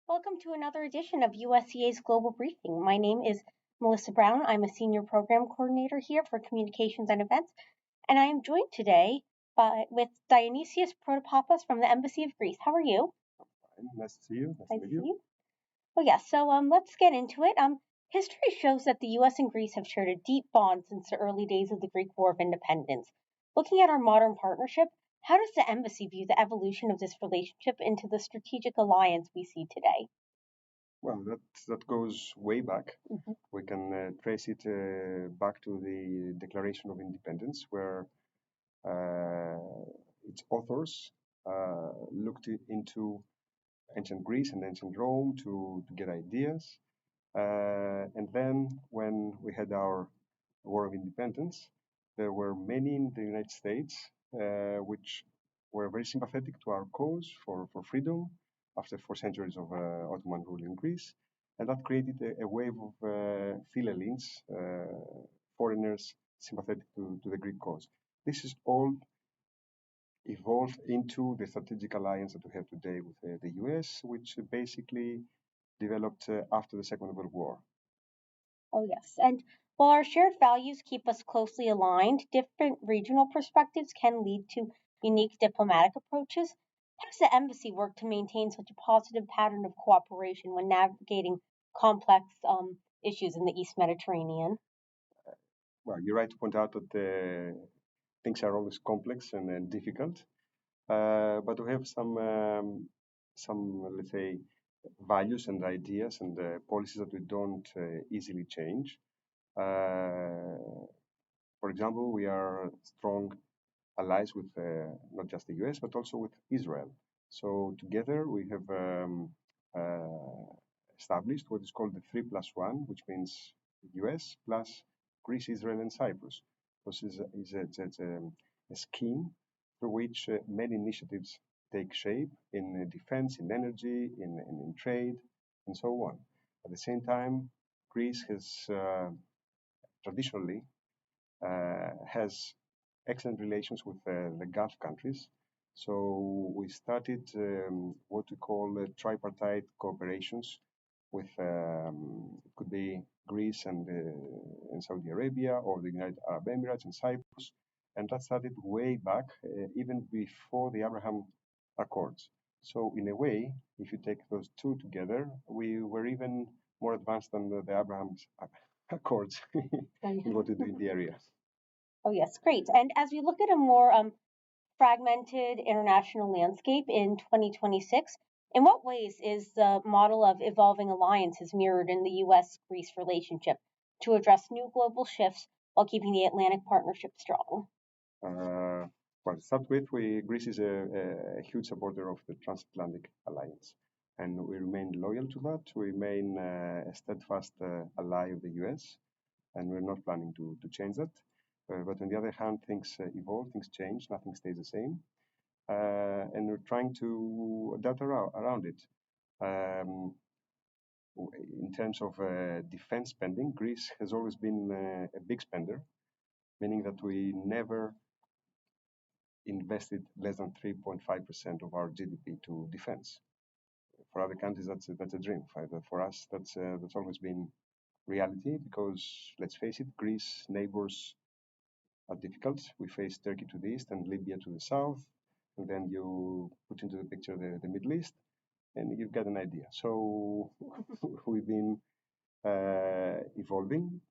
Welcome to another edition of USEA's Global Briefing. My name is Melissa Brown. I'm a Senior Program Coordinator here for Communications and Events, and I am joined today with Dionysios Protopapas from the Embassy of Greece. How are you? Nice to see you. Nice to meet you. Oh, yeah, so let's get into it. History shows that the US and Greece have shared a deep bond since the early days of the Greek War of Independence. Looking at our modern partnership, how does the embassy view the evolution of this relationship into the strategic alliance we see today? Well, that goes way back. We can trace it back to the Declaration of Independence, where its authors looked into ancient Greece and ancient Rome to get ideas. And then when we had our War of Independence, there were many in the United States which were very sympathetic to our cause for freedom after 4 centuries of Ottoman rule in Greece. And that created a wave of philhellenes, foreigners sympathetic to the Greek cause. This is all evolved into the strategic alliance that we have today with the US, which basically developed after the Second World War. Oh, yes. And while our shared values keep us closely aligned, different regional perspectives can lead to unique diplomatic approaches. How does the embassy work to maintain such a positive pattern of cooperation when navigating complex issues in the East Mediterranean? Well, you're right to point out that things are always complex and difficult, but we have some, let's say, values and ideas and policies that we don't easily change. For example, we are strong allies with not just the US, but also with Israel. So together we have established what is called the 3+1, which means the US plus Greece, Israel, and Cyprus. This is a scheme through which many initiatives take shape in defense, in energy, in trade, and so on. At the same time, Greece has traditionally has excellent relations with the Gulf countries. So we started what we call tripartite cooperations with it could be Greece and Saudi Arabia, or the United Arab Emirates and Cyprus, and that started way back, even before the Abraham Accords. So in a way, if you take those two together, we were even more advanced than the Abraham Accords in what we do in the area. Oh, yes, great. And as we look at a more fragmented international landscape in 2026, in what ways is the model of evolving alliances mirrored in the US Greece relationship to address new global shifts while keeping the Atlantic partnership strong? Well, to start with, Greece is a huge supporter of the transatlantic alliance, and we remain loyal to that. We remain a steadfast ally of the US, and we're not planning to change that. But on the other hand, things evolve, things change, nothing stays the same, and we're trying to adapt around it. Um, in terms of defense spending, Greece has always been a big spender, meaning that we never invested less than 3.5% of our GDP to defense. For other countries, that's a dream. For us, that's always been reality because, let's face it, Greece neighbors are difficult. We face Turkey to the east and Libya to the south, and then you put into the picture the Middle East, and you've got an idea. So we've been evolving,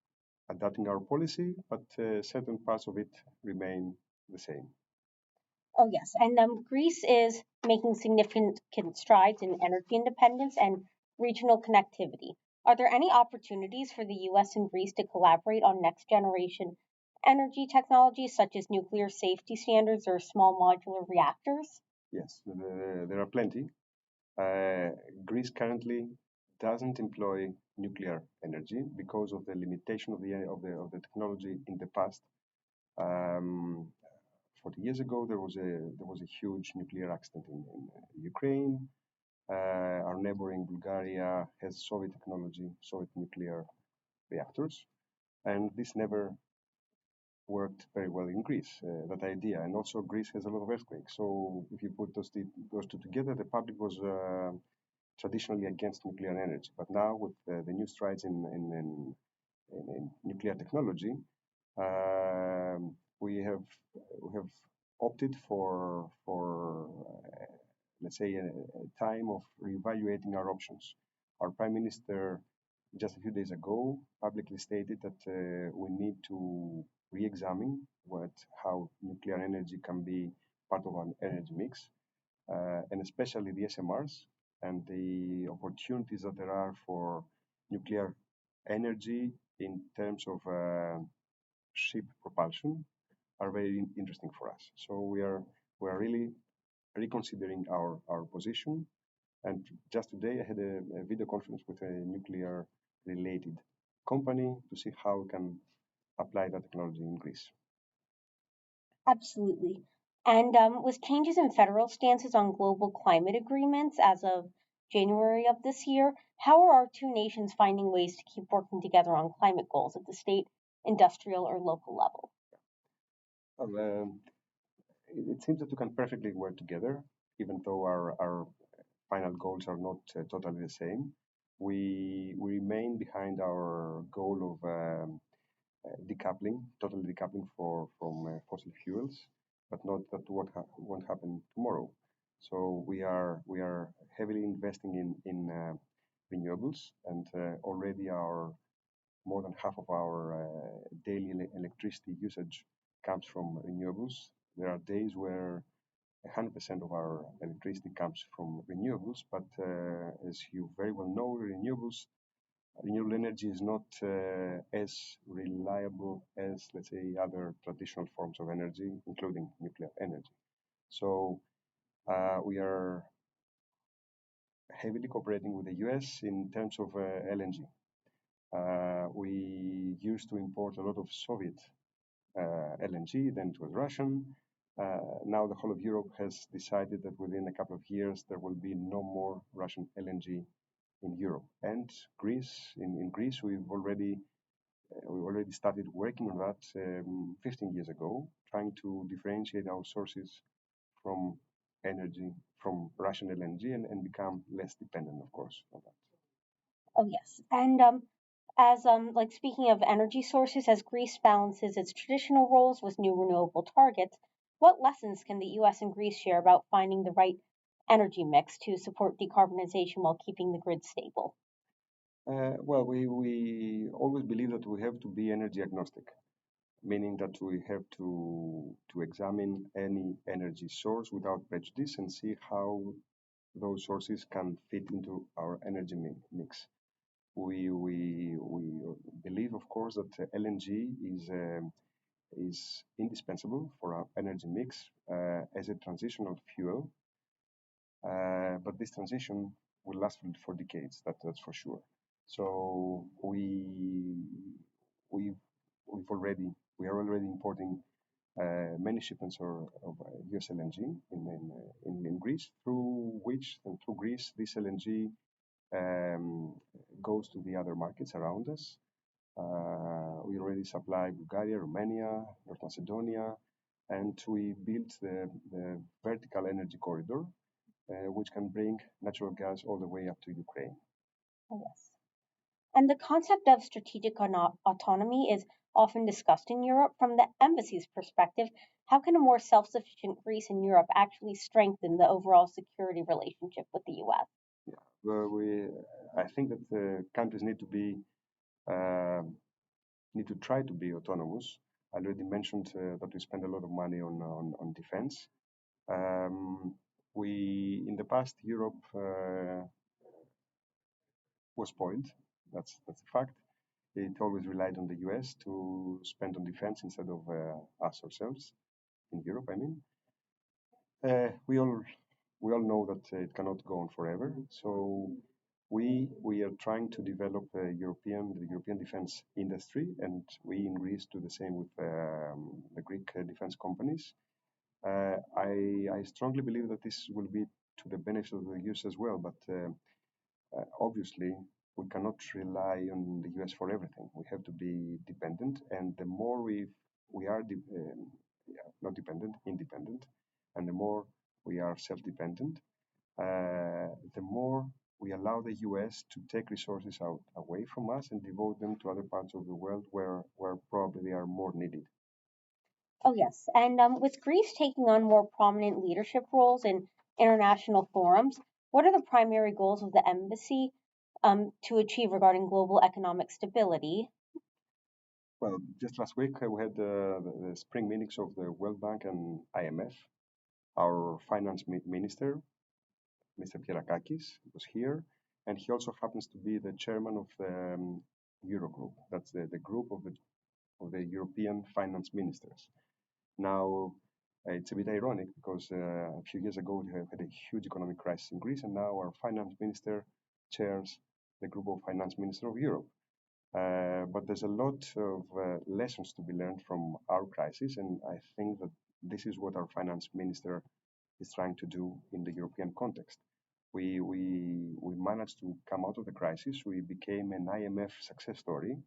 adapting our policy, but certain parts of it remain the same. Oh, yes. And Greece is making significant strides in energy independence and regional connectivity. Are there any opportunities for the US and Greece to collaborate on next generation energy technologies such as nuclear safety standards or small modular reactors? Yes, there are plenty. Greece currently doesn't employ nuclear energy because of the limitation of the technology in the past. 40 years ago, there was a huge nuclear accident in Ukraine. Our neighboring Bulgaria has Soviet technology, Soviet nuclear reactors, and this never worked very well in Greece, that idea. And also Greece has a lot of earthquakes. So if you put those two together, the public was traditionally against nuclear energy. But now, with the new strides in nuclear technology, we have opted for let's say a time of reevaluating our options. Our Prime Minister just a few days ago publicly stated that we need to re-examine how nuclear energy can be part of an energy mix, and especially the SMRs and the opportunities that there are for nuclear energy in terms of ship propulsion are very interesting for us. So we are really reconsidering our position. And just today, I had a video conference with a nuclear related company to see how we can apply that technology in Greece. Absolutely. And with changes in federal stances on global climate agreements as of January of this year, how are our two nations finding ways to keep working together on climate goals at the state, industrial, or local level? Well, it seems that we can perfectly work together, even though our final goals are not totally the same. We remain behind our goal of decoupling, total decoupling from fossil fuels, but not that won't happen tomorrow. So we are heavily investing in renewables, and already our more than half of our daily electricity usage comes from renewables. There are days where 100% of our electricity comes from renewables, but as you very well know, renewable energy is not as reliable as, let's say, other traditional forms of energy, including nuclear energy. So we are heavily cooperating with the US in terms of LNG. We used to import a lot of Soviet LNG, then it was Russian. Now the whole of Europe has decided that within a couple of years there will be no more Russian LNG in Europe. And in Greece, we already started working on that 15 years ago, trying to differentiate our sources from energy from Russian LNG and become less dependent, of course, on that. Oh, yes. And as like speaking of energy sources, as Greece balances its traditional roles with new renewable targets, what lessons can the US and Greece share about finding the right energy mix to support decarbonization while keeping the grid stable? Well, we always believe that we have to be energy agnostic, meaning that we have to examine any energy source without prejudice and see how those sources can fit into our energy mix. We believe, of course, that LNG is indispensable for our energy mix as a transitional fuel, but this transition will last for decades. That's for sure. So we we are already importing many shipments of US LNG in Greece, through Greece this LNG goes to the other markets around us. We already supply Bulgaria, Romania, North Macedonia, and we built the vertical energy corridor, which can bring natural gas all the way up to Ukraine. Oh, yes. And the concept of strategic autonomy is often discussed in Europe. From the embassy's perspective, how can a more self sufficient Greece and Europe actually strengthen the overall security relationship with the US? Yeah, I think that the countries uh, need to try to be autonomous. I already mentioned that we spend a lot of money on defense. In the past, Europe was spoiled. That's a fact. It always relied on the US to spend on defense instead of us ourselves in Europe. I mean, uh, we all we all know that it cannot go on forever. So we are trying to develop the European defense industry, and we in Greece do the same with the Greek defense companies. I strongly believe that this will be to the benefit of the US as well, but obviously we cannot rely on the US for everything. We have to be dependent, and the more we are yeah, not dependent, independent, and the more we are self-dependent, the more we allow the US to take resources out away from us and devote them to other parts of the world where probably they are more needed. Oh, yes. And with Greece taking on more prominent leadership roles in international forums, what are the primary goals of the embassy to achieve regarding global economic stability? Well, just last week we had the spring meetings of the World Bank and IMF. Our finance minister, Mr. Pierakakis, was here, and he also happens to be the chairman of the Eurogroup. That's the group of the European finance ministers. Now, it's a bit ironic because a few years ago we had a huge economic crisis in Greece, and now our finance minister chairs the group of finance ministers of Europe. But there's a lot of lessons to be learned from our crisis, and I think that this is what our finance minister is trying to do in the European context. We managed to come out of the crisis. We became an IMF success story.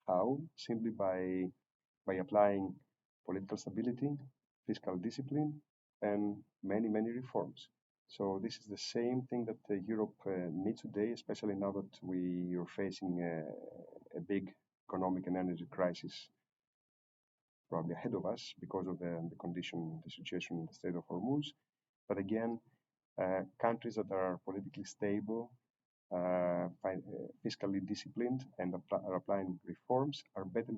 How? Simply by applying political stability, fiscal discipline, and many, many reforms. So this is the same thing that Europe needs today, especially now that we are facing a big economic and energy crisis probably ahead of us because of the condition, the situation in the Strait of Hormuz. But again, countries that are politically stable, fiscally disciplined, and are applying reforms are better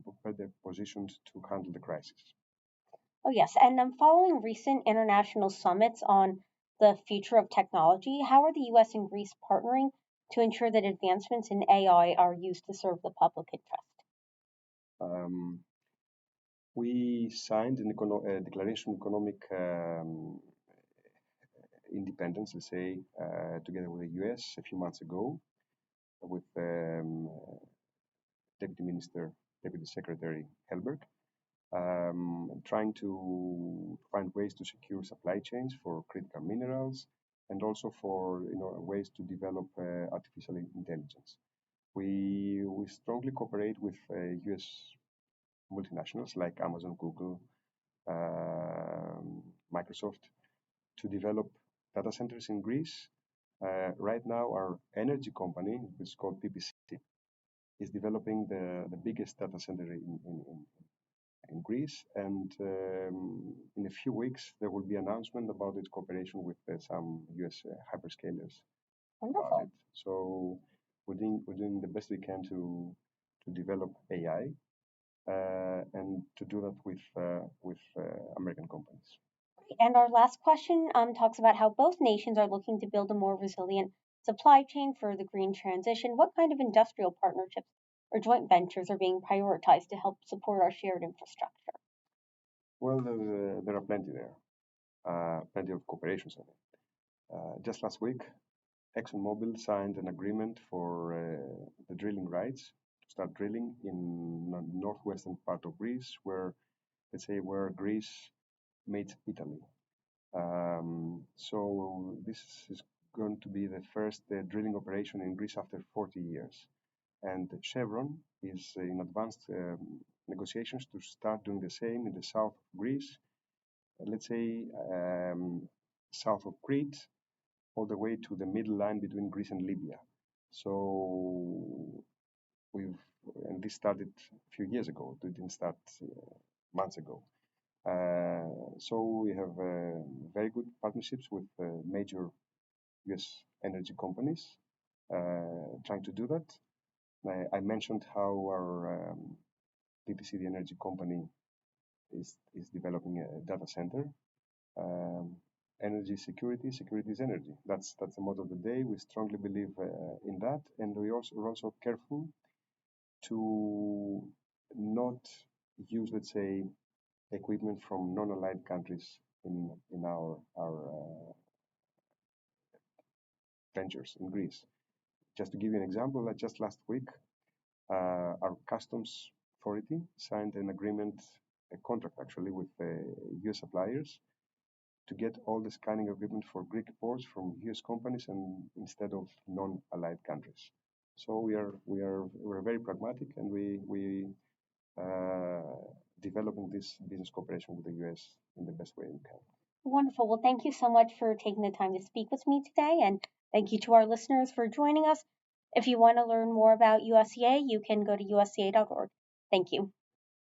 positioned to handle the crisis. Oh, yes. And following recent international summits on the future of technology, how are the US and Greece partnering to ensure that advancements in AI are used to serve the public interest? Um, we signed a declaration of economic independence, let's say, together with the US a few months ago with Deputy Minister, Deputy Secretary Helberg, trying to find ways to secure supply chains for critical minerals and also for ways to develop artificial intelligence. We strongly cooperate with U.S. multinationals like Amazon, Google, Microsoft to develop data centers in Greece. Right now, our energy company, which is called PPC, is developing the biggest data center in Greece, and in a few weeks there will be announcement about its cooperation with some US hyperscalers about it. Wonderful. So we're doing the best we can to develop AI and to do that with American companies. And our last question talks about how both nations are looking to build a more resilient supply chain for the green transition. What kind of industrial partnerships or joint ventures are being prioritized to help support our shared infrastructure? Well, there are plenty there, plenty of cooperations on it. Just last week, ExxonMobil signed an agreement for the drilling rights to start drilling in the northwestern part of Greece, where, let's say, where Greece meets Italy. So this is going to be the first drilling operation in Greece after 40 years. And Chevron is in advanced negotiations to start doing the same in the south of Greece, let's say south of Crete, all the way to the middle line between Greece and Libya. So we've, and this started a few years ago. It didn't start months ago. So we have very good partnerships with major US energy companies trying to do that. I mentioned how our PPC, the energy company, is developing a data center. Um, Energy security, security is energy. That's the motto of the day. We strongly believe in that, and we're also careful to not use, let's say, equipment from non-aligned countries in our ventures in Greece. Just to give you an example, just last week, our customs authority signed an agreement, a contract actually, with US suppliers to get all the scanning equipment for Greek ports from US companies and instead of non-allied countries. So we're very pragmatic, and we developing this business cooperation with the US in the best way we can. Wonderful. Well, thank you so much for taking the time to speak with me today, and thank you to our listeners for joining us. If you want to learn more about USEA, you can go to usea.org. Thank you.